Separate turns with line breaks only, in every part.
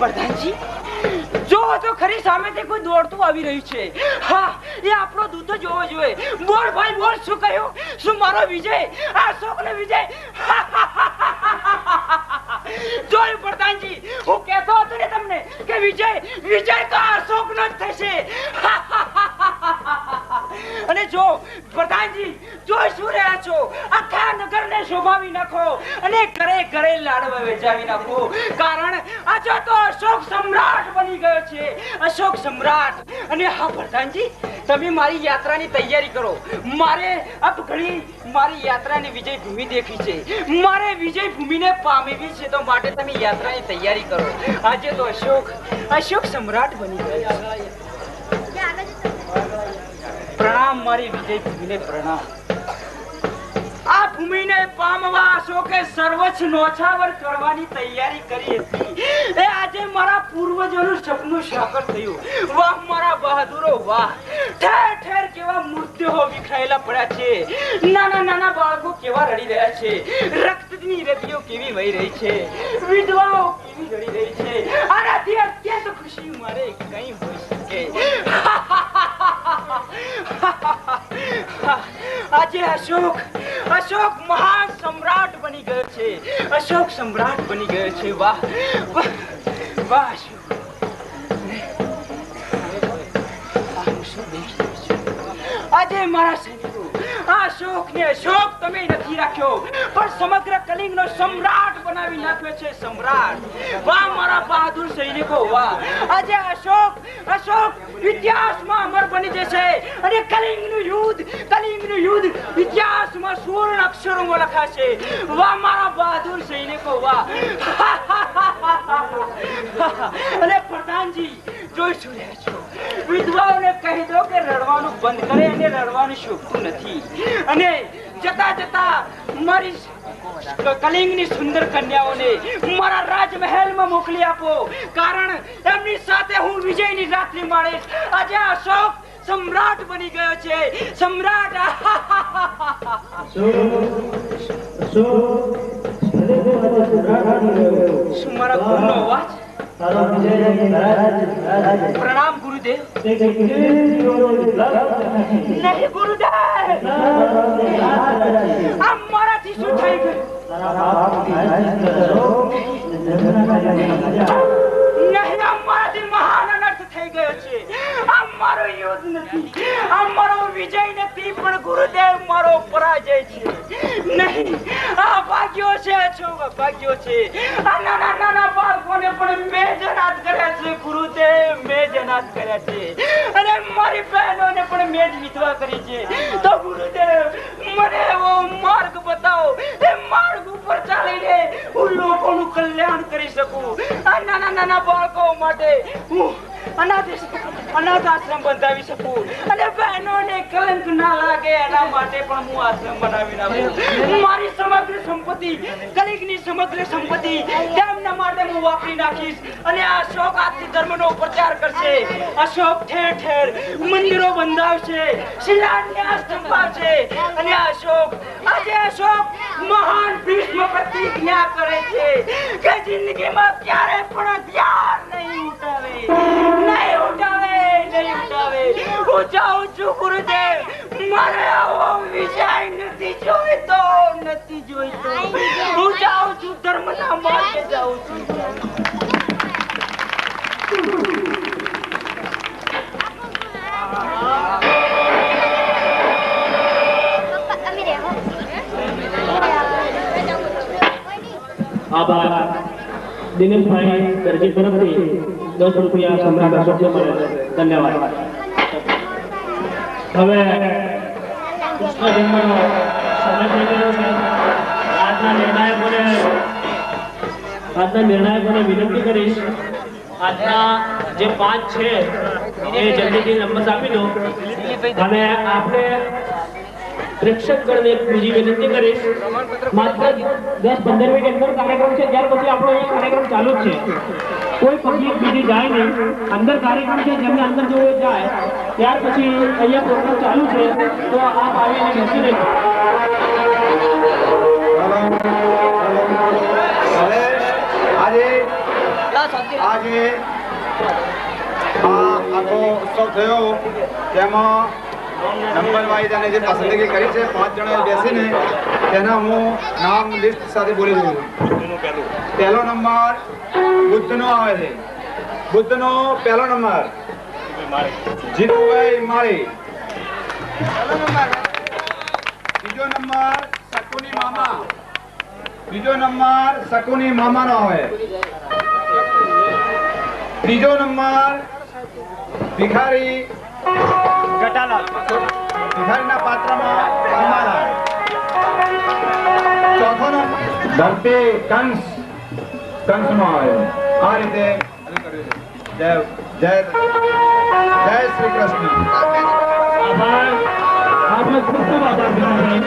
પ્રધાનજી જો તો ખરી સામેથી કોઈ દોડતું આવી રહ્યું છે. હા, એ આપણો દૂત જોવો જોઈએ. બોલ ભાઈ બોલ, શું કહ્યું? શું મારો વિજય, આ અશોકનો વિજય? જોયું પ્રધાનજી, હું કહેતો હતો ને તમને કે વિજય તો અશોકનો જ થશે. અને જો પ્રધાનજી જોઈ શું રહ્યા છો, આખા નગરને શોભાવી નાખો અને ઘરે ઘરે લાડવા વેચાવી નાખો, કારણ આજે તો અશોક સમ્રાટ બની ગયો છે. અશોક સમ્રાટ. અને હા પ્રધાનજી, તમે મારી યાત્રાની તૈયારી કરો. મારે અબ ઘડી મારી યાત્રાની વિજય ભૂમિ દેખી છે, મારે વિજય ભૂમિને પામવી છે, તો માટે તમે યાત્રાની તૈયારી કરો. આજે તો અશોક સમ્રાટ બની ગયો છે. પ્રણામ મારી વિજય ભૂમિને પ્રણામ. આ ભૂમિને પામવા અશોકે સર્વોચ્ચ નોછાવર કરવાની તૈયારી કરી હતી. એ આજે મારા પૂર્વજોનું સપનું સાકાર થયું. વાહ મારા બહાદુરો વાહ. ઠેર ઠેર કેવા મૃતદેહો વિખરાયેલા પડ્યા છે, નાના નાના બાળકો કેવા રડી રહ્યા છે, રક્તની નદીઓ કેવી વહી રહી છે, વિધવાઓ કેવી રડી રહી છે. આનાથી અત્યંત ખુશી મારે કઈ હોઈ શકે. આજે અશોક મહાન સમ્રાટ બની ગયો છે. અશોક સમ્રાટ બની ગયો છે. વાહ વાહ વાહ. આજે મારા સૈનિકો અશોક તમે નથી રાખ્યો, પણ સમગ્ર કલિંગનો સમ્રાટ બનાવી નાખ્યો છે. સમ્રાટ. વાહ મારા બહાદુર સૈનિકો વાહ. આજે અશોક ઇતિહાસમાં અમર બની જશે અને કલિંગનું યુદ્ધ ઇતિહાસમાં સુવર્ણ અક્ષરોમાં લખાશે. વાહ મારા બહાદુર સૈનિકો વાહ. અને પ્રધાનજી જોઈ શું રહ્યા છો, વિધવાઓને કહી દો કે રડવાનું બંધ કરે, અને રડવાનું શોભતું નથી. અને જતા જતા મારી કલિંગની સુંદર કન્યાઓને મારા રાજમહેલમાં મોકલી આપો, કારણ એમની સાથે હું વિજયની રાત્રિ માણીશ. આજે અશોક સમ્રાટ બની ગયો છે. સમ્રાટ. શું મારા ગુરુનો અવાજ? પ્રણામ ગુરુદેવ. નહીં ગુરુદેવ, આ મારાથી શું થઈ ગયું? નહીં, આ મારાથી મહાન અનર્થ થઈ ગયો છે. આ મારો યુદ્ધ નથી, આ મારો વિજય નથી, પણ ગુરુદેવ મારો પરાજય છે. નહીં, આ ભાગ્યો છે, ભાગ્યો છે. આ નાના નાના બાળકોને પણ મેં જ અનાથ કર્યા છે ગુરુદેવ, મેં જ અનાથ કર્યા છે. અને મારી બહેનોને પણ મેં જ વિધવા કરી છે. તો ગુરુદેવ મને એવો માર્ગ બતાવો, એ માર્ગ ઉપર ચાલીને હું લોકોનું કલ્યાણ કરી શકું. આ નાના નાના બાળકો માટે હું અનાથ આશ્રમ બંધાવી શકું, અને બહેનોને કલંક ના લાગે એના માટે પણ હું આશ્રમ બનાવી નાખું. મારી સમગ્ર સંપત્તિ, કલિંગની સમગ્ર સંપત્તિ તેમના માટે હું વાપરી નાખીશ. અને આ અશોક આજથી ધર્મનો પ્રચાર કરશે. અશોક ઠેર ઠેર મંદિરો બંધાવશે, શિલાન્યાસ સંભાળશે. અને અશોક મહાન ભીષ્મ પ્રતિજ્ઞા કરે છે કે જિંદગીમાં ક્યારે પણ હથિયાર નહીં ઉઠાવે. હું જાઉં છું ગુરુદેવ, મારે આવો વિજય નથી જોઈતો. હું જાઉં છું, ધર્મના માર્ગે જાઉં છું.
આભાર. દિનેશભાઈ દરજી તરફથી 10 રૂપિયા સમ્રાટ અશોકને મળે છે. ધન્યવાદ. હવે કૃષ્ણ જન્મનો સમય થઈ ગયો છે. આજના નિર્ણાયકોને વિનંતી કરીશ, આજના જે 5 છે એ જલ્દીથી નંબર આપી દો. અને આપણે પ્રેક્ષકગણને બીજી વિનંતી કરીશ, માત્ર 10-15 મિનિટ અંદર કાર્યક્રમ છે, ત્યાર પછી આપણો અહીં કાર્યક્રમ ચાલુ જ છે. કોઈ પબ્લિક બીજી જાય નહીં. અંદર કાર્યક્રમ છે, જેમને અંદર જવું જાય, ત્યાર પછી અહીંયા પ્રોગ્રામ ચાલુ છે, તો આપ આવીને બેસી રહેજો.
આજે આજે આ આખો ઉત્સવ થયો તેમાં નંબર વાઇઝ અને જે પસંદગી કરી છે 5 જણાએ બેસીને તેના હું નામ લિસ્ટ સાથે બોલી દઉં છું. પહેલો નંબર બુદ્ધનો આવે છે. બુદ્ધનો પહેલો નંબર જીતુભાઈ માળી. બીજો નંબર શકુની મામા. બીજો નંબર શકુની મામાનો આવે. ત્રીજો નંબર ભિખારી ગટાલાલ. ભિખારીના પાત્રમાં કમલાલાલ. ચોથો નંબર ધરતી કંસનો આવે. આ રીતે જય જય જય શ્રી કૃષ્ણ.
આભાર. આપનો ખૂબ ખૂબ આભાર ભીખાભાઈ.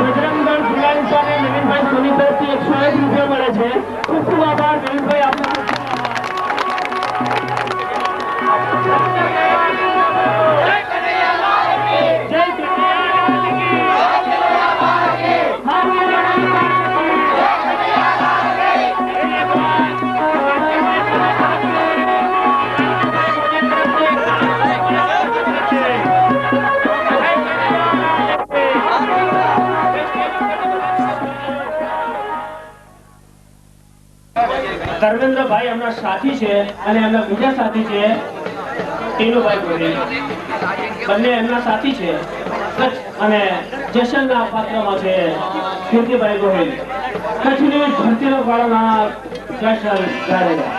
બજરંગ દળ ફ્રીલાન્સ અને નવીનભાઈ સોની તરફથી 101 રૂપિયા મળે છે. ખૂબ ખૂબ આભાર નવીનભાઈ આપનો. ધર્મેન્દ્રભાઈ એમના સાથી છે અને એમના બીજા સાથી છે ટીનુભાઈ ગોહિલ. બંને એમના સાથી છે. કચ્છ અને જેસલના પાત્રમાં છે કીર્તિભાઈ ગોહિલ. કચ્છની ધરતીનો પાળનાર જેસલ જાડેજા.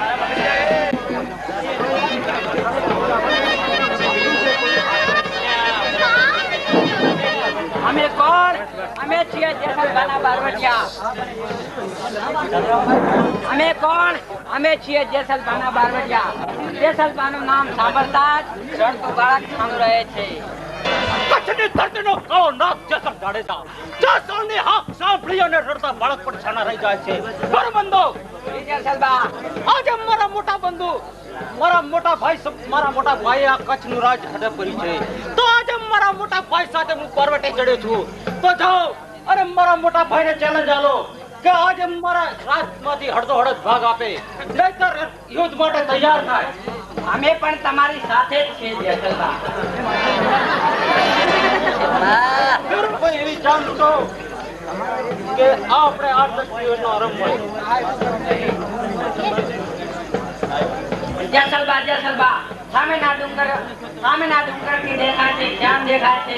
અમે કોણ? અમે છીએ જેસલભાના બારવટિયા. અમે કોણ? અમે છીએ જેસલભાના બારવટિયા. જેસલભાનું નામ સાંભળતા જ રડતું બાળક સામે રહે છે.
કચ્છની ધરતીનો કાળો નાગ જેસલ જાડેજા. જેસલની હાક સાંભળી અને રડતા બાળક પણ છાના રહી જાય છે. બંધો
જેસલબા,
આજે મારા મોટા બંધુ મારા મોટા ભાઈ આ કચ્છનું રાજ હડે કરી છે. તો આજે મારા મોટા ભાઈ સાથે હું પરવટે ચડ્યો છું. તો જાઓ અને મારા મોટા ભાઈને ચેલેન્જ આલો કે આજે મારા રાજમાંથી હળદો હળદ ભાગ આપે, નહીતર યુદ્ધ માટે તૈયાર થાય.
અમે પણ તમારી સાથે જ છીએ જેસલબા.
કોઈ એવી જાણતો કે આપણે 8-10 દિવસનો આરંભ મળે.
જેસલબા, સામેના ડુંગર થી દેખાય છે, શ્યામ દેખાય છે.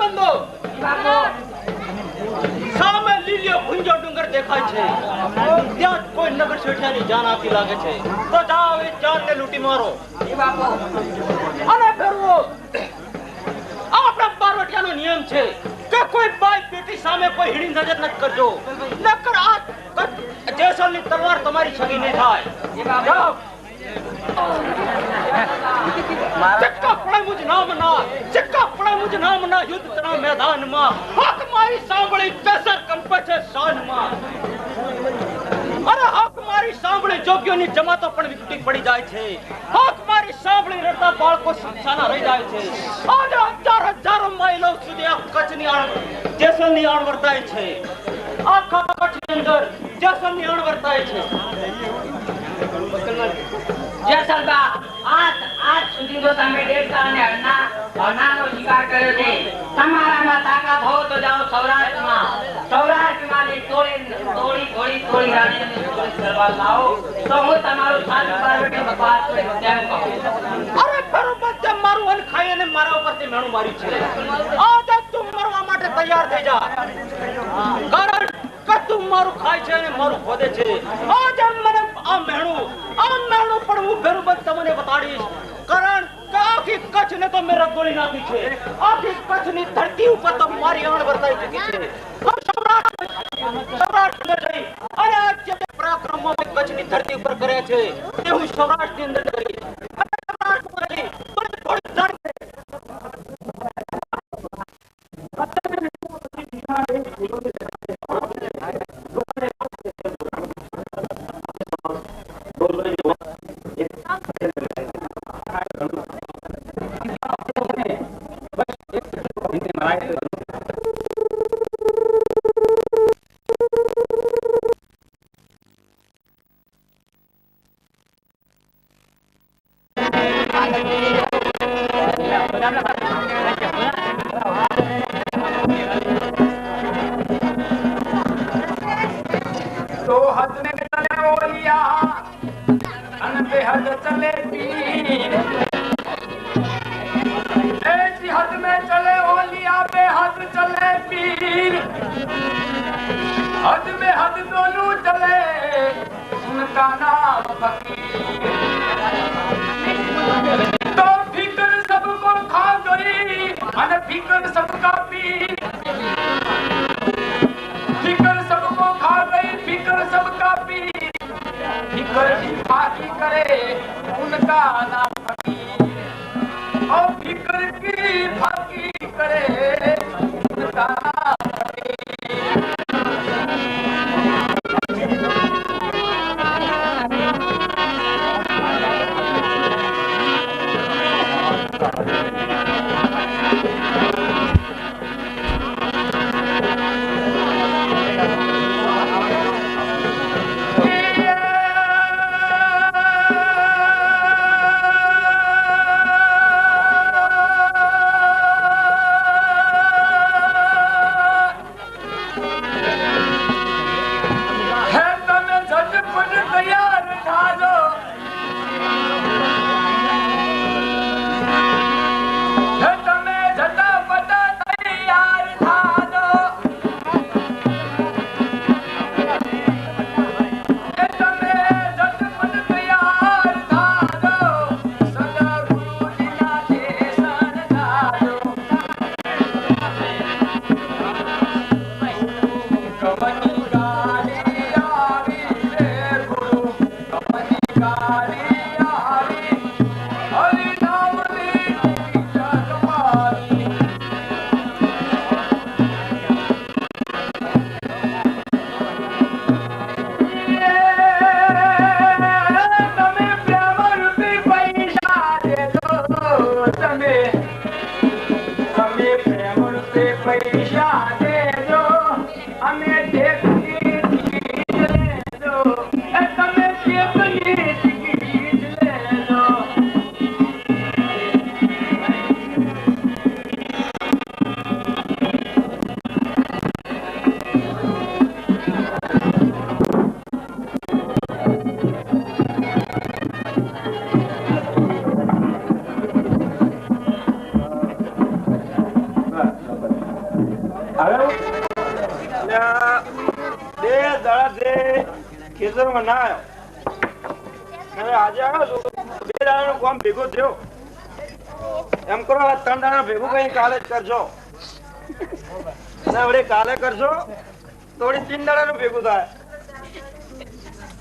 બંધો સામે લીલીઓ ભુંજો ડુંગર દેખાય છે. ત્યાં કોઈ નગર શેઠિયાની જાન આપી લાગે છે. તો જાઓ એ જાનને લૂંટી મારો અને ફેરવો. આપણા બારવટિયાનો નિયમ છે કે કોઈ બાઈ બેટી સામે કોઈ હીણી નજર ન કરજો, નકર આ જેસલની તલવાર તમારી છગી નહીં થાય. જાઓ. સિક્કા પડે મુજ નામ ના યુદ્ધના મેદાનમાં. હક મારી સાંભળી કેસર કંપે છે શાનમાં. અરે હક મારી સાંભળી જોગ્યોની જમાતો પણ વિકટી પડી જાય છે. હક મારી સાંભળી રડતા બાળકો સાના રહી જાય છે. આજે હજારો માઇલો સુધી આ કચ્છની જેસલની આણ વર્તાય છે. આખા કચ્છની અંદર જેસલની આણ વર્તાય છે.
જેસલબા, આજ સુધી તો તમે દેવતા અને હરનાનો શિકાર કર્યો છે. તમારામાં તાકાત હોય તો જાઓ સૌરાષ્ટ્રમાં થોડી રાણીઓની તલવાર લાવો તો હું તમારું સાચું બારવટી બકવાસ કરું તેમ કહું.
અરે બરોબર તે મારું અન ખાઈ અને મારા ઉપરથી મેણું મારી છે. આજે તું મરવા માટે તૈયાર થઈ જા. કારણ કે તું મારું ખાય છે અને મારું ખોદે છે. આજે મને આ મેણું પણ હું બરોબર તમને બતાડીશ. કારણ કે આખી કચ્છને તો મેં રગોળી નાખી છે. આખી કચ્છની ધરતી ઉપર તો મારી આણ વર્તાઈ ચૂકી છે. સૌરાષ્ટ્ર જઈ અને આ જે પરાક્રમો મેં કચ્છની ધરતી ઉપર કર્યા છે તે હું સૌરાષ્ટ્રની અંદર કરીશ.
पीर हद में हद दोनों चले उनका नाम फकीर तो फिक्र सबको खा गई अन फिक्र सबका पीर फिक्र सबको खा गई फिक्र सबका पीर फिक्र की फाकी करे उनका नाम फकीर और फिक्र की फाकी करे उनका नाम काले करजो थोड़ी 3 दाड़ा नु भेगू थाय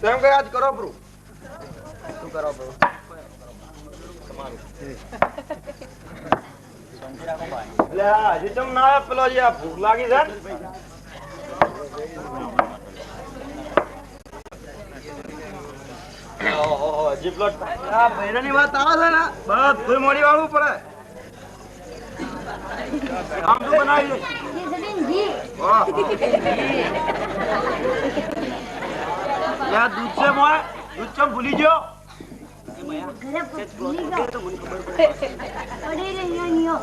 तेम के आज करो प्रू तू करो प्रू ले आज तुम ना पेलो जी आ भूख लागी छे ओहो जीप्लट आ बહેરાની વાત આવે છે ને બધું મોડી વાળવું પડે આમ તો બનાવી દે વાહ યા दूध से मोय दूध से भूली जो
ઘરે ભૂલી ગયો તો મને ખબર પડે અરે રે યો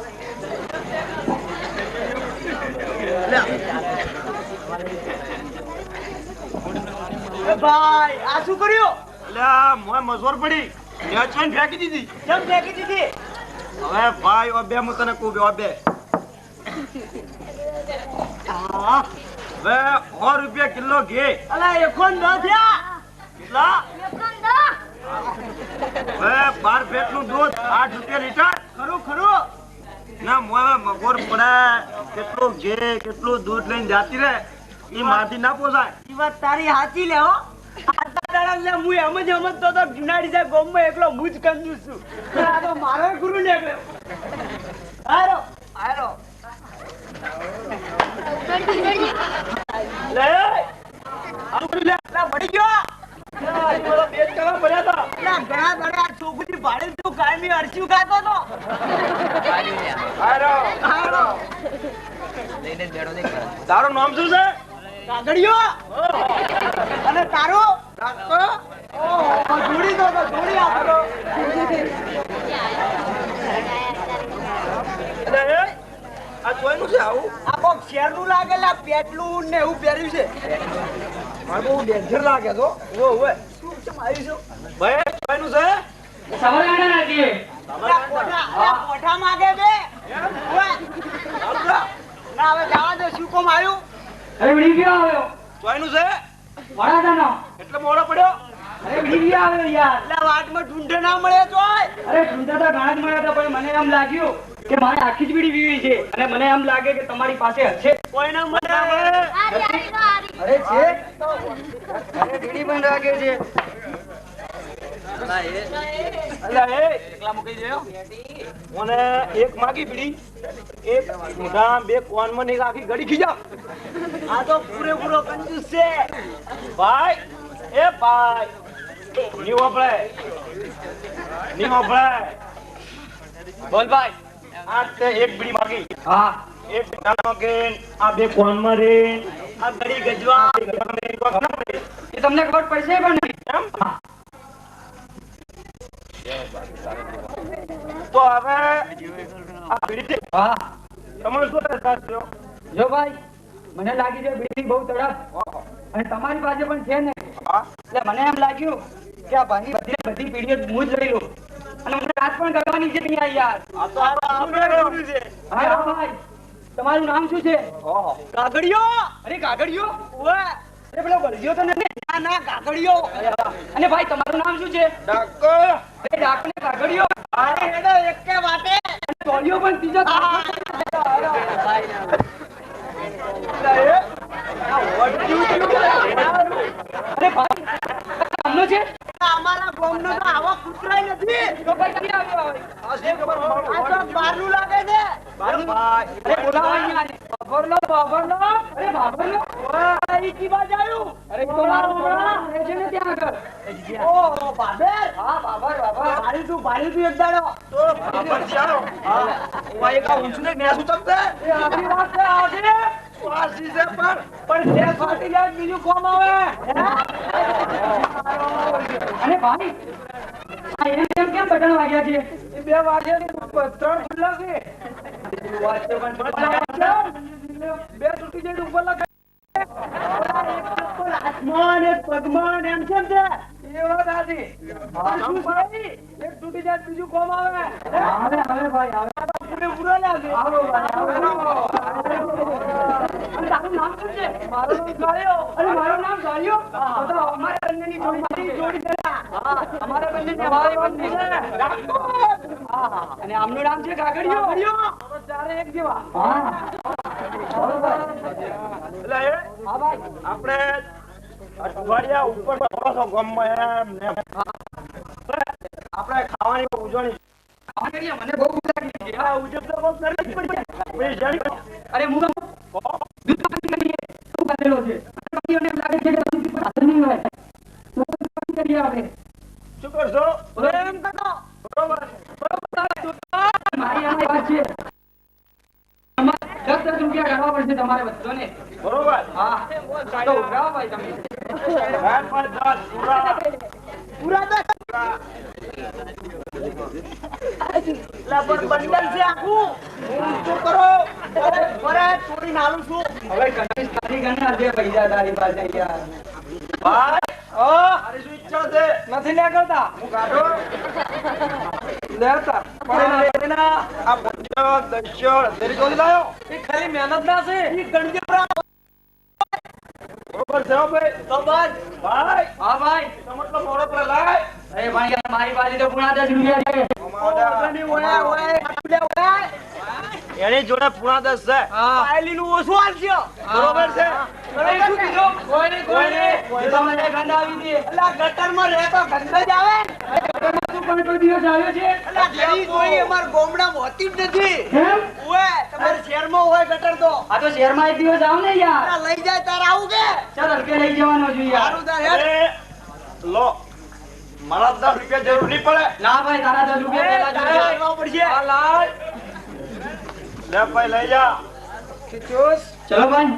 એ ભાઈ આ શું કર્યો લે મોય મજોર પડી નેચ માં ફેંકી દીધી કેમ ફેંકી દીધી હવે ભાઈ ઓ બે હું તને કહું બે હા વે 100 રૂપિયા કિલો ઘે અલા એકોન ન થયા કેટલા એકોન વે 12 પેટનું દૂધ 8 રૂપિયા લીટર ખરું ખરું ના મોય મગોર પડે કેટલું ઘે કેટલું દૂધ લઈને જાતી રે ઈ માથી ના પોસાય ઈ વાત તારી સાચી લે હો આટલા દાડા લે હું એમ જ તો જુનાડી જાય ગોમમાં એકલો મુજ કંજૂસ છું આ તો મારો ગુરુ ને એકલો આરો આરો લે આઉરી લે ના બડી ગયો આ મારો બેટ કરવા પડ્યા હતા ના ઘણા દાડા છોકરી ભાડે તો કાયમી અરચી ખાતો તો આરો આરો લઈને બેડો દે તારું નામ શું છે કાગડિયો અને તારો રાખો ઓ જોડી દો તો જોડી આપો અરે આ જોઈનું છે આવું આ કોક શેરનું લાગેલા પેટલું ને એવું પહેર્યું છે મારે બહુ ડેન્જર લાગે તો ઓય શું છે મારી છો ભાઈ જોઈનું છે
સવારે આડા રાખીએ
કોઠા માગે બે ઓય ના હવે જવા દે
કોમ આવ્યું?
અરે વિડીયો આવ્યો
ચોયનું છે
વડાદાનો.
એટલે મોડો પડ્યો.
અરે વિડીયો આવ્યો યાર.
એટલે વાટમાં ઢૂંઢે ના મળે ચોય.
અરે ઢૂંઢા તો ઘણા જ મળ્યા હતા પણ મને એમ લાગ્યું કે મારે આખી જ બીડી પીવી છે અને મને એમ લાગે કે તમારી પાસે હશે.
કોઈ ના મળે.
અરે છે અરે બીડી પણ લાગે છે.
અલ્યા એ એકલા મૂકી દેયો. મને એક માગી બીડી, એક મોઢા, બે કોનમાં ને એક આખી ગળી ખીજા. આ તો પૂરેપૂરો કંજૂસ છે ભાઈ. એ ભાઈ ની વપરાય.
બોલ ભાઈ.
આ તે એક બીડી માગી,
હા
એક મોઢામાં કે આ બે કોનમાં રે, આ ગળી ગજવા
એ તમને ખબર પડશે પણ નહીં.
એમ? તો હવે આ બીડી
હા
તમારે શું અહેસાસ થયો?
જો ભાઈ મને લાગી છે બીડી બહુ તડપ અને તમારી પાસે પણ છે ને એટલે મને એમ લાગ્યું કે આ ભાઈ બધી પીડીઓ હું જ લઈ લઉં અને મને રાત પણ કરવાની છે ત્યાં યાર.
આ તો આપણે કરવાનું છે.
હા ભાઈ તમારું નામ શું છે?
કાગડિયો.
અરે કાગડિયો.
ઓએ
અરે પેલો ગળજીયો તો નથી.
ના ના કાગડિયો.
અને ભાઈ તમારું નામ શું છે?
ડાકો.
અરે ડાકને કાગડિયો.
અરે હેડો એકે વાટે.
અને ટોળિયો પણ ત્રીજો અરે ભાઈ આમનો છે?
અમારા ગામનો તો આવો કૂતરાય નથી.
તો ભાઈ ક્યાં આવ્યો હવે?
આ શું ખબર? આ તો બારનું લાગે છે.
બારનું? અરે બોલાવો અહીંયા. બાબરનો. અરે બાબરનો.
ઓય ઈ કી બાજ આવ્યું?
અરે તો મારો બોલા રહે છે ને ત્યાં આગળ.
ઓ બાબર.
હા બાબર.
ભાઈ તું એક દાડો. તો બાબર ચાલો. હા. ઓય એક આ ઊંચું ને મેસું ચમતે.
એ આપણી વાત છે આજે.
વાસી છે
પણ દેશ ફાટી જાય બીજું કોમ આવે. અને ભાઈ આ એમ કેમ બટન વાગ્યા છે?
એ 2 વાગ્યા ની 3 ખુલ્લા છે. બે તૂટી જાય ઉપર લગાય. હાથમાં એક પગમાં એમ કેમ છે?
એ વાત સાચી.
શું ભાઈ? એક તૂટી જાય બીજું કોમ આવે.
હવે ભાઈ હવે
પૂરેપૂરો લાગે.
આવો ભાઈ આવો. અને તારું નામ શું છે?
મારું નામ ગાળ્યો.
અરે મારું નામ ગાળ્યો. તો અમારા બંનેની જોડી છે. હા અમારા બંનેની હવાઈ બંને છે. હા અને આમનું નામ છે કાગડિયો.
ચારે એક જેવા.
હા
એટલે એ
હા ભાઈ
આપણે અઠવાડિયા ઉપર થોડો ગામમાં એમ ને આપણે ખાવાની ઉજવણી.
મને બહુ ભૂખ લાગી છે.
આ ઉજવ તો બહુ કરવી જ પડશે.
અરે હું દૂધ પાણી કરીએ શું કરેલો છે? પછી મને એમ લાગે છે કે તમે હાથ નહીં હોય તો દૂધ પાણી કરીએ આપણે.
શું કરશો?
એમ કરો.
બરોબર.
મારી આ વાત છે. 10 રૂપિયા કાઢવા પડશે તમારે બધાને.
બરોબર.
હા તો ઉભરાવો ભાઈ તમે.
પૂરા 10. બંડલ છે આખું. શું કરો? બરે ચોરી નાલું છું.
હવે કનીસ ખાલી ગણે આજે પૈસા તારી પાસે યાર.
ભાઈ મારી શું ઈચ્છા છે?
નથી લે કરતા
હું કાઢો
લેતા
પણ આ પંચો દસ્યો તેરી જોડી લાયો.
એ ખાલી મહેનત ના છે.
ઈ ગણજપરા. બરોબર છે હો ભાઈ. તો બસ ભાઈ
હા ભાઈ
ટમેટો મોડો પર લાય.
અરે ભાઈ યાર મારી પાસે તો 10 રૂપિયા છે.
એની જોડે પૂણા 10 છે.
હા.
પાયલીનું ઓછું આલશે. બરોબર છે.
અરે શું કીધું? કોઈ તમને ગંધ આવી હતી.
અલા ગટરમાં રહે તો ગંધ જ આવે.
શું પણ કોઈ દિવસ આવ્યો છે?
અલા ગરી જોઈ અમાર ગોમડામાં હોતી જ નથી.
કેમ?
ઓએ તમારે શહેરમાં હોય ગટર તો.
આ તો શહેરમાં એક દિવસ આવ ને યાર.
અલા લઈ જાય તાર આવું કે?
ચાલ હલકે લઈ જવાનો છું યાર.
સારું તાર હેડ. લો મારા 10 રૂપિયા જરૂર નહીં પડે.
ના ભાઈ તારા 10 રૂપિયા પેલા જોઈએ.
લાવવા પડશે. આ લાય. લે ભાઈ લઈ જા.
ચલો ભાઈ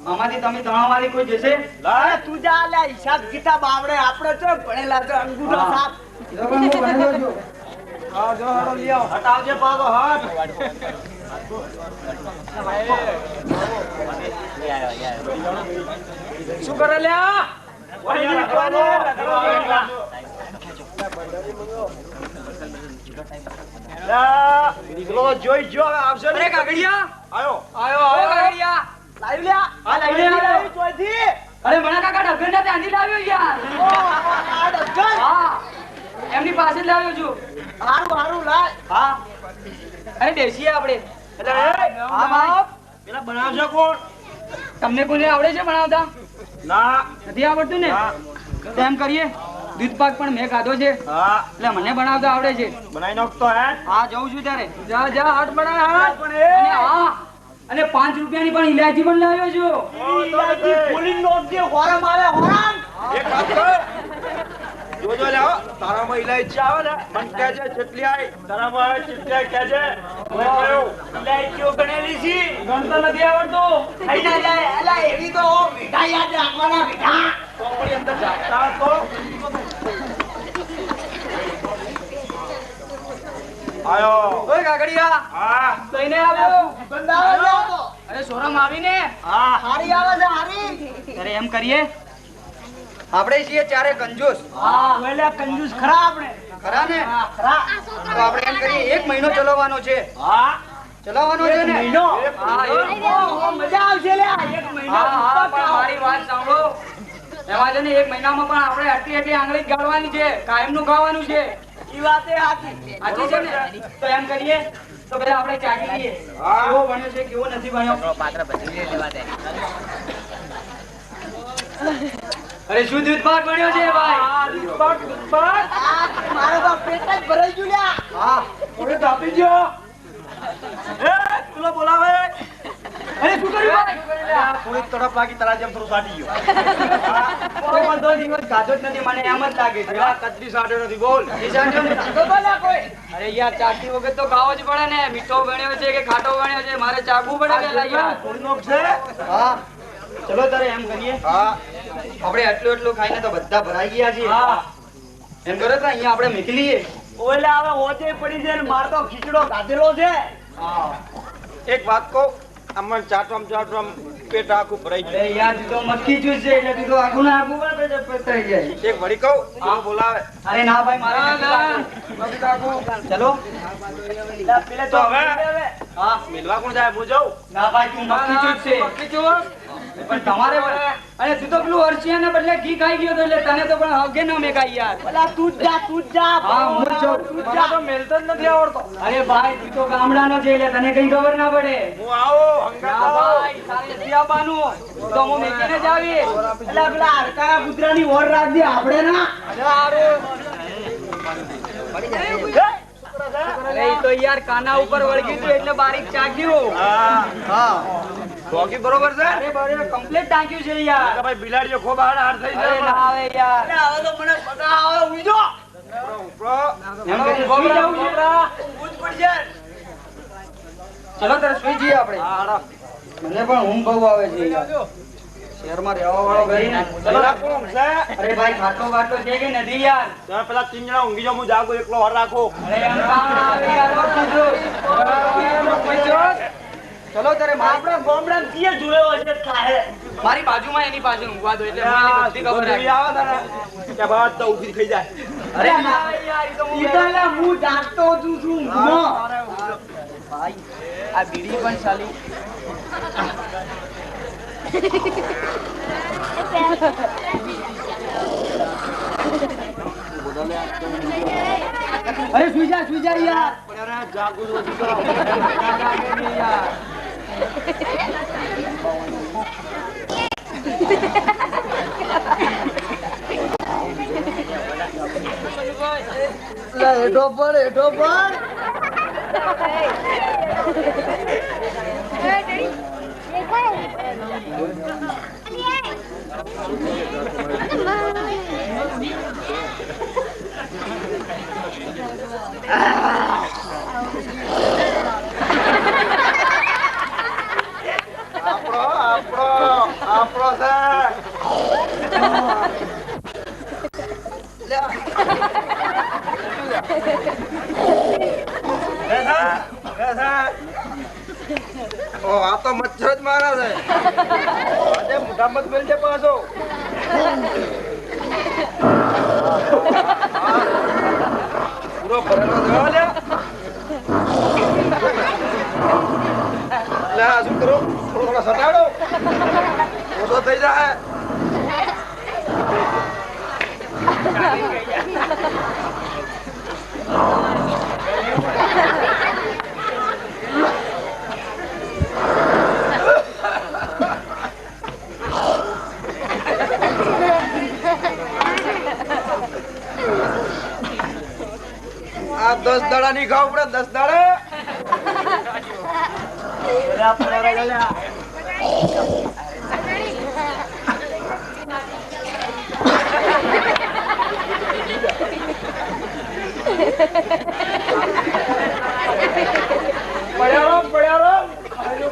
આમાંથી તમે ત્રણમાંથી કોઈ જશે?
લાય તું જા. લે હિસાબ કિતાબ આવડે. આપણે તો ભણેલા છે અંગૂઠો સાફ.
જો ભાઈ હું ભણેલો છું.
હા જો હારો લઈ આવ. હટાવજે પાછો હાથ.
શું કરે લ્યા?
વહીની કોને? લા દીકરો જોઈ જો હવે આવશે.
અરે કાગડિયા
આયો.
આયો કાગડિયા. લાવ્યો છું.
હારું લાય.
હા અરે બેસીએ આપણે.
એટલે
હા બાપ
પેલા બનાવજો કોણ?
તમને કોને આવડે છે ભણાવતા?
ના.
નથી આવડતું ને? તો એમ કરીએ દૂધ પાક પણ મેં ખાધો છે
હા
એટલે મને બનાવતા આવડે છે.
બનાવી નાખતો હે.
હા જઉં છું ત્યારે. જા હાથ બનાવ હાથ. અને હા અને 5 રૂપિયાની પણ ઇલાયચી પણ લાવ્યો છું.
પોલિંગ નોટ જે હોરમ આવે હોરમ. એક વાત કર. જોજો લે હો. તારામાં ઇલાયચી આવે ને મન કહેજે કેટલી આવી. તારામાં આવે કેટલી આવી કહેજે. મેં કહ્યું
ઇલાયચીઓ ગણેલી છે. ગણતા નથી આવડતું.
થઈ ના જાય. એલા એવી તો મીઠા યાદ રાખવાના મીઠા.
ચોપડી અંદર જા.
તારા તો આયો.
ઓય કાગડિયા
હા
લઈને આવ્યો.
બંધાવો જાઓ.
અરે શોરમ આવીને.
હા
હારી આવે છે હારી.
ત્યારે એમ કરીએ
આપણે છીએ ચારે કંજૂસ
હા ઓલા કંજૂસ ખરા આપણે.
ખરા ને તો આપણે એમ કરીએ 1 મહિનો ચલાવવાનો છે.
હા
ચલાવવાનો છે ને
મહિનો. હા
મજા આવશે લે.
એક મહિનો. હા પણ મારી વાત સાંભળો. એમાં છે ને 1 મહિનામાં પણ આપણે આટલી આંગળી જ ગાળવાની છે. કાયમનું ખાવાનું છે.
ઈ વાતે હાચી.
સાચી છે ને? તો એમ કરીએ તો પેલા આપણે ચાખી લઈએ. કેવો ભણ્યો છે કેવો નથી ભણ્યો. અરે શું દૂધ પાક ભણ્યો છે ભાઈ?
દૂધ પાક.
મારો તો પેટ જ ભરાઈ ગયું લ્યા.
હા
ઓરે દાબી ગયો. એ તુલો બોલાવે.
અરે શું કર્યું ભાઈ?
થોડી તડપ લાગી તારા જેમ થોડું સાટી ગયો.
કોઈ પણ 2 દિવસ ખાધો જ નથી મને એમ જ લાગે છે.
આ કતરી સાટ્યો નથી બોલ.
એ સાંજો ને ખાધો તો ના કોઈ. અરે યાર ચાખતી વખત તો ખાવો જ પડે ને. મીઠો ભણ્યો છે કે ખાટો ભણ્યો છે મારે ચાખવું પડે પેલા યાર.
થોડી નોક છે.
હા
ચલો તારે એમ કરીએ.
હા આપણે આટલું ખાઈને તો બધા ભરાઈ ગયા છીએ.
હા
એમ કરો તો અહીંયા આપણે મૂકી લઈએ.
ઓલે આવે ઓજે પડી જાય ને માર તો ખીચડો ગાધેલો છે. એક વાત કહું અમન ચાટમ પેટ આખું ભરાઈ
અરે
ગયું.
યાર તું તો મક્ખી ચૂસ છે એટલે તું તો આખું ને આખું પર થઈ જાય.
એક વળી કહું તું બોલાવે.
અરે ના ભાઈ મારે નથી લાગતું. ચલો
પેલે તો હવે
હા
મિલવા કોણ જાય હું જાઉં.
ના ભાઈ તું મક્ખી ચૂસ છે. પણ તમારે અરે તું તો પેલું અરસિયા ને બદલે ઘી ખાઈ ગયો તો એટલે તને તો પણ હગે ન મેકાઈ યાર.
પેલા તું જ જા.
હા હું જ જાઉં.
મને તો મેલતો જ નથી આવડતો.
અરે ભાઈ તું તો ગામડાનો છે એટલે તને કઈ ખબર ના પડે.
હું આવો હંગાત
ના
આવો.
ભાઈ તારે નથી આવવાનું. તું તો હું મેકીને જ આવી.
પેલા હડકારા કૂતરાની ઓર રાખજે આપણે ના.
અરે ઈ તો યાર કાના ઉપર વળગ્યું હતું એટલે બારીક ચાખ્યું.
હા ડોગી બરોબર છે.
અરે બરે કમ્પ્લીટ ટાંક્યું છે યાર.
કે ભાઈ બિલાડીઓ ખૂબ હાડ થઈ
અરે ના
જાય.
આવે યાર.
હવે તો મને પગા આવે ઉઈજો.
એમ કરી સુઈ જવું છે.
ઉજ પડશે.
ચલો તારે સુઈ જઈએ આપણે.
હાડા.
મને પણ ઊંઘ બહુ આવે છે યાર. શહેરમાં રહેવા વાળો ગઈ ને.
પેલા કોણ છે?
અરે ભાઈ ખાટલો બાટલો છે કે નથી યાર?
તમે પેલા 3 જણા ઊંઘી જાઓ, હું જાગું એકલો હર રાખો.
અરે એમ કામ આવે યાર
ચલો તારે
આપણે ગોમડા કીએ જોયો હશે ખાહે.
મારી બાજુમાં એની પાસે ઊંઘવા દો એટલે મને એની બધી ખબર
એવી આવે તને કે બધા ઊભી થઈ જાય.
અરે ના યાર ઈ તો હું
ઈ તો લે હું જાગતો છું ઊંઘમાં.
આ બીડી પણ ચાલી.
અરે સુઈ જા યાર.
જાગું છું હજી તો.
યાર
હેઠો પણ.
આપણો છે. આ તો મચ્છર જ મારા છે. આજે મોઢા મત મેલજે પાછો. પૂરો ભરેલો થયો લે. લે આ શું કરું? થોડો સટાડો. ઓછો થઈ જાય.
10 દાડા નહીં ખાવ પડે 10 દાડા પડ્યા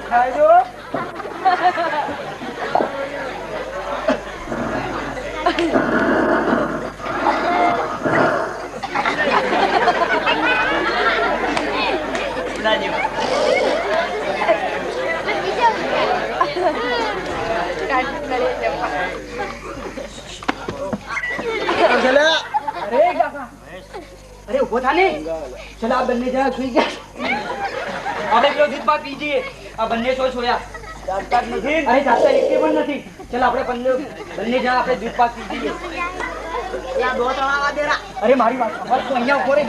ખાજો
अरे उभो था ने चल आप बनने जरा सुई गया આપણે પેલો દૂધ પાક પીજીએ આ બંને સોયા જાગતા જ નથી અરે જાગતા એકે પણ નથી ચલ આપણે બંને જણા આપણે દૂધ પાક પીજીએ યા દો તળાવા દેરા અરે મારી વાત સાંભળ તું અહીંયા ઉભો રે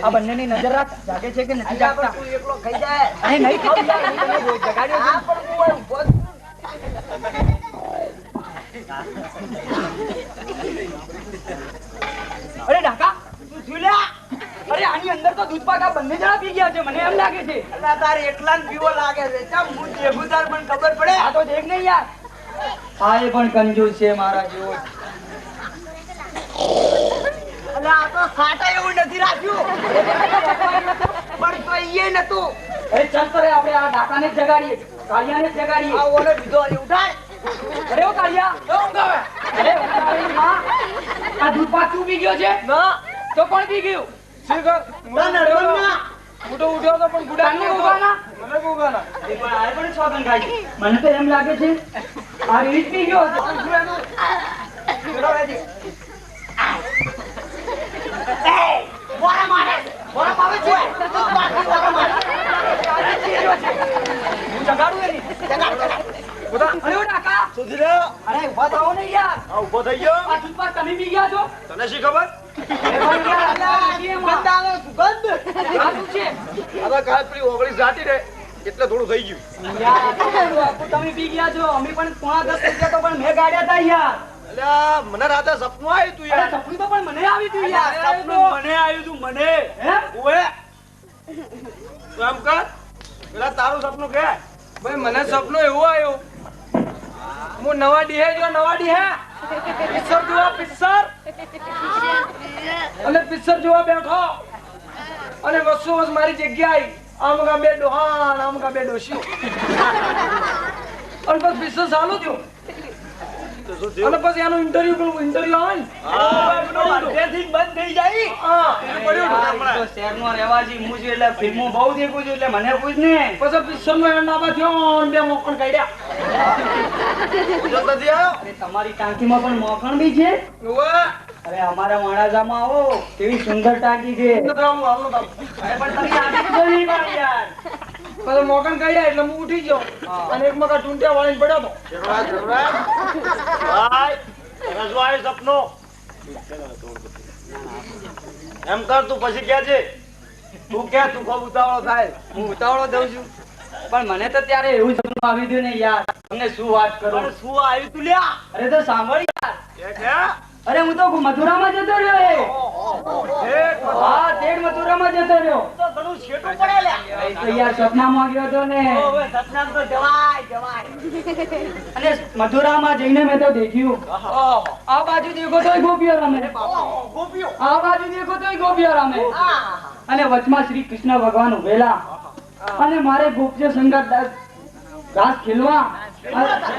આ બંનેની નજર રાખ જાગે છે કે નથી જાગતા તું એકલો ખાઈ જાય અરે નહીં ખાવ યાર હું તને જગાડ્યો આ પણ હું ઉભો અરે ડાકા તું ઝૂલ્યા અરે આની અંદર તો દૂધ પાક આ બંને જણા પી ગયા છે મને એમ લાગે છે અલા તારે એકલા ને પીવો લાગે છે ચમ હું જેબુદાર પણ ખબર પડે આ તો દેખ નહીં યાર આ એ પણ કંજૂસ છે મારા જેવો અલા આ તો સાટા એવું નથી રાખ્યું પણ તો ઈએ નતું અરે ચાલ કરે આપણે આ ડાકાને જ જગાડીએ કાળિયાને જ જગાડીએ આ ઓને બીજો અરે ઉઠાય અરે ઓ કાળિયા તો ઊંઘાવે અરે માં આ દૂધ પાક તું પી ગયો છે ના તો કોણ પી ગયું
શીખર મોટો ઉઠ્યો તો પણ ગુડા
તને ઉગાના
મને ઉગાના
એ પણ આ પણ છોકન ખાઈ મને તો એમ લાગે છે આ રીત પી ગયો છે બોરા મારે બોરા પાવે છે બોરા મારે હું જગાડું એની જગાડ અરે ઓ ડાકા
સુધીરા
અરે ઉભા થાઓ ને યાર
આ ઉભો થઈ ગયો
આ દૂધ પાક તમે પી ગયા છો
તને શી ખબર કાળપડી ઓગળી જાતી રે એટલે થોડું થઈ ગયું
તમે પી ગયા છો અમે પણ 9:30 થઈ ગયા તો પણ મેં ગાડ્યા હતા યાર
અલ્યા મને રાતે સપનું આવ્યું તું યાર
સપનું તો પણ મને આવી તું યાર
સપનું મને આવ્યું તું મને
હે
ઓએ તું એમ કર પેલા તારું સપનું કે ભાઈ મને સપનું એવું આવ્યું હું નવા ડીહે પિક્ચર જોવા અને પિક્ચર જોવા બેઠો અને વસ્તુ મારી જગ્યા આવી આમગા બે ડોહાન આમગા બે ડોશીઓ અને બસ પિક્ચર ચાલુ થયું અને પછી એનું ઇન્ટરવ્યુ આવે ને બંધ થઈ જાય
તો શહેરનો રહેવાસી હું છું એટલે ફિલ્મો બહુ દેખું છું એટલે મને પૂછ ને
પછી પિક્ચર નો એન્ડ આવા થયો બે મોકણ કાઢ્યા
અરે તમારી ટાંકીમાં પણ મોખણ બી છે અરે અમારા માણાજામાં આવો કેવી સુંદર ટાંકી છે અરે પણ તમે આટલું તો નહીં પાડી યાર
પછી મોકણ કાઢ્યા એટલે હું ઉઠી ગયો અને એક મકા ટૂંટિયા વાળીને પડ્યો તો એમ કર તું પછી ક્યાં છે તું ક્યાં તું ખૂબ ઉતાવળો થાય
હું ઉતાવળો દઉં છું પણ મને તો ત્યારે એવું સપનું આવી ગયું ને યાર તમને શું વાત કરું
શું આવ્યું તું લ્યા
અરે તો સાંભળ યાર અરે હું તો મથુરામાં જતો રહ્યો હા તેડ મથુરામાં જતો રહ્યો
તો ઘણું છેટું પડે લ્યા
એ તો યાર સપનામાં ગયો તો ને
હવે સપના તો જવાય
અને મથુરામાં જઈને મેં તો દેખ્યું આ બાજુ દેખો તોય ગોપીઓ રમે
ગોપીઓ
આ બાજુ દેખો તોય ગોપીઓ રમે અને વચમાં શ્રી કૃષ્ણ ભગવાન ઉભેલા અને મારે ગોપીઓ સંગાત રાસ ખેલવા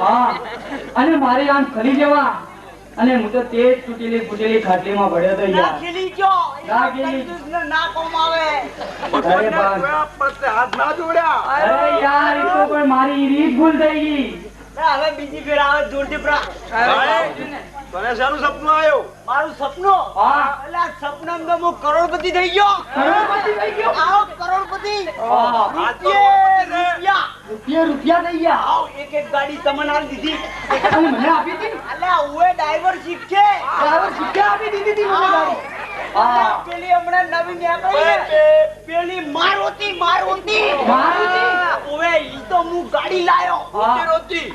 હા અને મારી આંખ ખરી જવા અને હું તો તે તૂટેલી ફૂટેલી ખાટલીમાં પડ્યો તો યાર
ખેલી ગયો
ના ખેલી.
ના કોમાવે
અરે બસ.
હાથ ના જોડ્યા
અરે યાર એ તો પણ મારી રીત ભૂલ થઈ ગઈ
હવે બીજી ફેર આવે જોરથી પ્રા તને શાનું સપનું આવ્યું મારું સપનું
હા
અલા સપનામાં તો હું કરોડપતિ થઈ ગયો
કરોડપતિ થઈ ગયો
આવો કરોડપતિ
રૂપિયા થઈ ગયા
આવ એક એક ગાડી તમને આલી દીધી
અને મને આપી હતી
અલા ઓએ ડ્રાઈવર શીખે
બરાબર શીખ્યા આપી દીધી હતી મને ગાડી. હા
પેલી હમણાં નવી નીકળી ને પેલી મારુતિ
મારુતિ?
ઓએ ઈ તો હું ગાડી લાયો
હા.
રોતી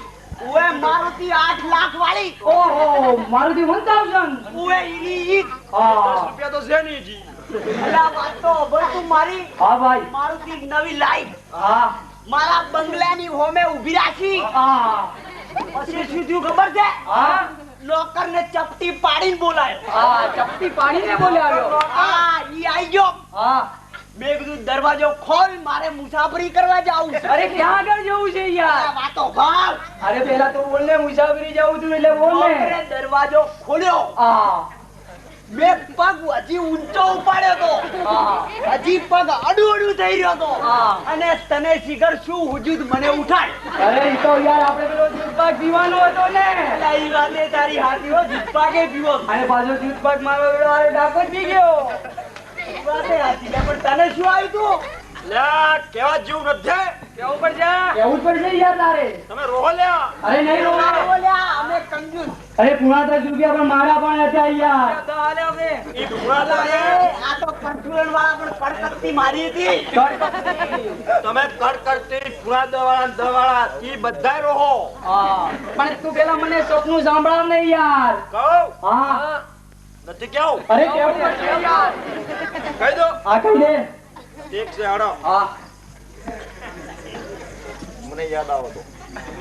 ઓએ મારુતિ 8 લાખ વાળી
ઓહો મારુતિ 1000
ઓએ ઈની ઈ
હા
રૂપિયા તો છે નહીં જી
અલા વાત તો અબર તું મારી.
હા ભાઈ.
મારુતિ નવી લાઈટ
હા
મારા બંગલાની હોમે ઊભી રાખી.
હા
પછી શું થયું ખબર છે?
હા
લોકર ને ચપટી પાડીને બોલાયો.
હા ચપટી પાડીને બોલાવ્યો.
હા ઈ આઈ ગયો.
હા
મેં કીધું દરવાજો ખોલ, મારે મુસાફરી કરવા જાવું છે.
અરે ક્યાં આગળ જવું છે યાર?
આ વાતો ભાવ.
અરે પેલા તો બોલ ને મુસાફરી જવું છું એટલે બોલ ને.
લોકરે દરવાજો ખોલ્યો.
હા
મેં પગ હજી ઊંચો ઉપાડ્યો તો.
હા
હજી પગ અડું થઈ રહ્યો તો.
હા.
અને તને શિખર શું હુજુદ મને ઉઠાડ.
અરે ઈ તો યાર આપણે પેલો દૂધપાક પીવાનો હતો ને.
એટલે ઈ વાતે તારી હાથી હો, દૂધપાકે પીવો.
અને પાછો દૂધપાક મારો પેલો આ ડાકો જ પી ગયો.
ઈ વાતે હાથી છે, પણ તને શું આવ્યું તું?
લ્યા કેવા જીવ નથી
કેવું પડશે? કેવું જ પડશે યાર તારે.
તમે રોહો લ્યા.
અરે નહીં રોવા.
બોલ્યા અમે કંજૂસ.
અરે 35 રૂપિયા પણ મારા પણ હતા યાર.
ઈ ભૂરા
અલા,
તમે
આ તો કંટ્રોલ વાળા પણ કડકતી મારી હતી.
કડકડતી ભૂરા દવાળા ઈ બધાય રોહો.
હા પણ તું પેલા મને સપનું સાંભળાવ ને યાર.
કહું
હા
નથી કેવું
અરે કેવું પડશે યાર.
કહી દો.
આ કહી દે.
ઠીક છે હાડો.
હા
મને યાદ આવો તો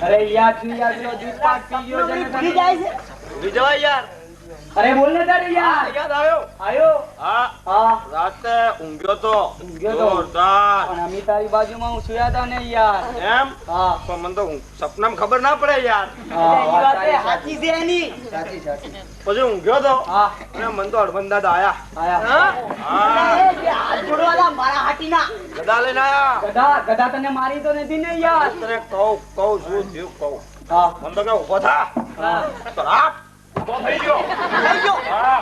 અરે યાર તું યાર પેલો દૂધપાક પી ગયો છે ને
ભૂલી જાય છે.
ભૂલી જવાય યાર.
અરે બોલ ને તારે યાર.
યાદ આવ્યો.
આયો.
હા
હા
રાતે ઊંઘ્યો તો.
ઊંઘ્યો તો.
જોરદાર.
પણ અમે તારી બાજુમાં હું સુયા હતા ને યાર.
એમ
હા
પણ મને તો સપનામાં ખબર ના પડે યાર.
હા
ઈ
વાત
વાતે
તારી
હાચી છે એની.
સાચી સાચી.
પછી ઊંઘ્યો તો
હા
અને મને તો હળવદ દાદા આયા.
આયા.
હા
એ જે હાથ જોડવાના મારા હાટીના.
ગદા લઈને આયા.
ગધા તને મારી તો નથી ને યાર.
તને કહું શું થયું કહું.
હા
મને તો કે ઉભો થા.
હા
તો રાપ ઉભો થઈ ગયો.
થઈ ગયો.
હા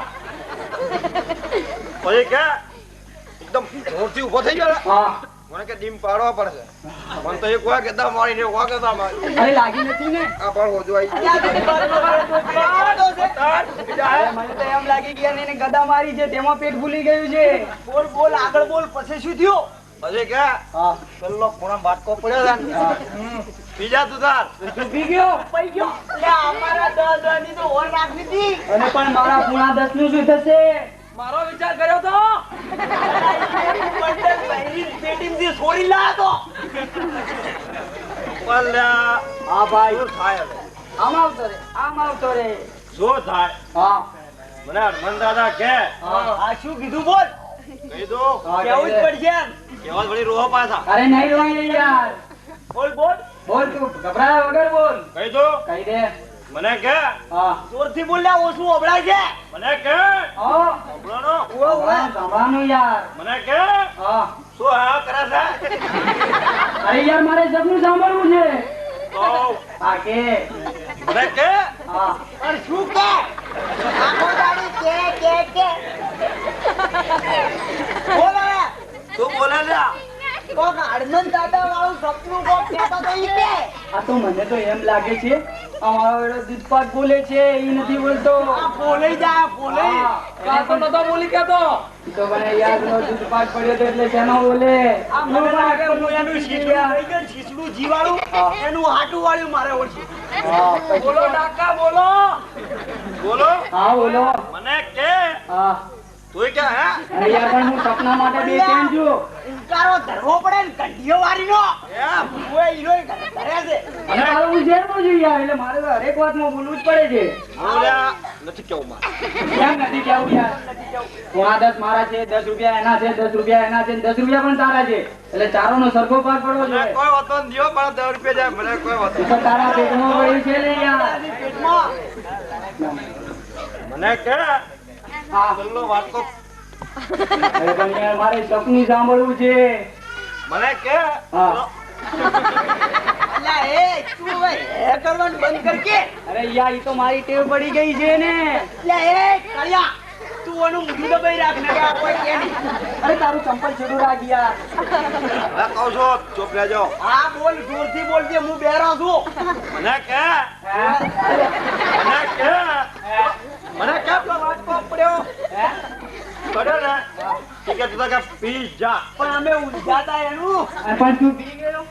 પછી કે એકદમ જોરથી ઉભો થઈ ગયો ને.
હા
મને કે ડીમ પાડવા પડશે. મને તો એક વાર ગદા મારીને એક વાર ગદા મારી.
અરે લાગી નથી ને.
આ પણ હોજો આવી ગયું.
ત્યાં સુધી બારનો બારનો છે.
અરે મને તો એમ લાગી ગયા ને એને ગધા મારી છે તેમાં પેટ ભૂલી ગયું છે.
બોલ બોલ આગળ બોલ, પછી શું થયું?
પછી કે
હા
પેલો ખૂણા બાટકો પડ્યો છે ને. બીજા તું તાર.
તું પી ગયો.
પઈ ગયો. લે અમારા 10 ની તો ઓર રાખવી હતી.
અને પણ મારા પૂણા 10 નું શું થશે?
મારો વિચાર કર્યો તો
બંડલ પહેરી પેટીમાંથી છોડી લાવ્યો તો.
પણ લ્યા,
હા ભાઈ
શું થાય હવે?
આમ આવતો રે આમ આવતો રે.
શું થાય?
હા
મને હનુમાન દાદા કે
આ શું કીધું બોલ?
કહી દો.
હા,
કેવું જ
કહી દે.
પડશે એમ.
કેવા વળી રોહો પાછા.
અરે નહીં રોઈ યાર.
બોલ બોલ.
બોલ તું ગભરાયા વગર બોલ.
કહી દો.
કહી દે.
મને કે
હા
જોરથી બોલ લે, ઓછું અબડાય છે.
મને કે
હા
સાંભળોનો.
સાંભળવાનું યાર.
મને કે
હા
શું હા કરે છે?
અરે યાર મારે સપનું સાંભળવું છે.
કહું.
હા કે
મને કે
હા
પણ શું કે? આખો દાડી કે. બોલ હવે.
શું બોલે લ્યા?
કોક હનુમાન દાદા વાળું સપનું કોક કહેતો તો ઈ કે.
આ તો મને તો એમ લાગે છે અમારો વેડો દૂધપાક બોલે છે એ નથી બોલતો.
આ બોલાઈ જાય, બોલાઈ.
હા,
આ તો નતો બોલી કેતો
ઈ તો મને યાદ નો દૂધપાક પડ્યો તો એટલે શેનો બોલે.
આ મને લાગે હું એનું શીશડું લઈ ગયો ને, શીશડું જીવાળું, એનું હાટું વાળ્યું મારે ઓળખી.
હા પછી
બોલો ડાકા બોલો
બોલો.
હા બોલો.
મને કે
હા
તું કે હે?
અરે યાર પણ હું સપના માટે બેચેન છું.
ઉંકારો ધરવો પડે ને કંઢીઓ વાળીનો.
એમ?
ઓય હીરો ધરે છે.
અને મારે ઉજેરવું જોઈએ યાર એટલે મારે તો હરેક વાતમાં બોલવું જ પડે છે.
બોલ્યા નથી કેવું મારે.
કેમ નથી કેવું યાર? પોણા 10 મારા છે, 10 રૂપિયા એના છે, 10 રૂપિયા એના છે, 10 રૂપિયા પણ તારા છે. એટલે ચારોનો સરખો ભાગ પડવો
મને
જોઈએ.
કોઈ વાતો નહીં દ્યો, પણ 10 રૂપિયા જાય. મને કોઈ વાતો
ઈ તો તારા પેટમાં પડ્યું છે ને યાર.
આની પેટમાં.
મને કે
હા
પેલો વાટકો.
અરે પણ યાર મારે સપનું સાંભળવું છે.
મને કે
હા.
અલા એ તું હવે હે કરવાનું બંધ કર કે.
અરે યાર ઈ તો મારી ટેવ પડી ગઈ છે ને.
અલા એ કળિયા, તું આનું મોઢું દબાઈ રાખ ને કે આ કોઈ કે નહીં.
અરે તારું ચંપલ છેડું રાખ યાર.
હવે કહું છું ચૂપ રહેજો.
હા બોલ, જોરથી બોલજે, હું બેરો છું.
મને કે
હે?
મને કે
હે?
મને કે પેલો વાટકો પડ્યો
હે?
પડ્યો ને ઠીક છે તું તો કે પી જા.
પણ અમે ઊંઝાતા એનું.
અને પણ તું પી ગયો.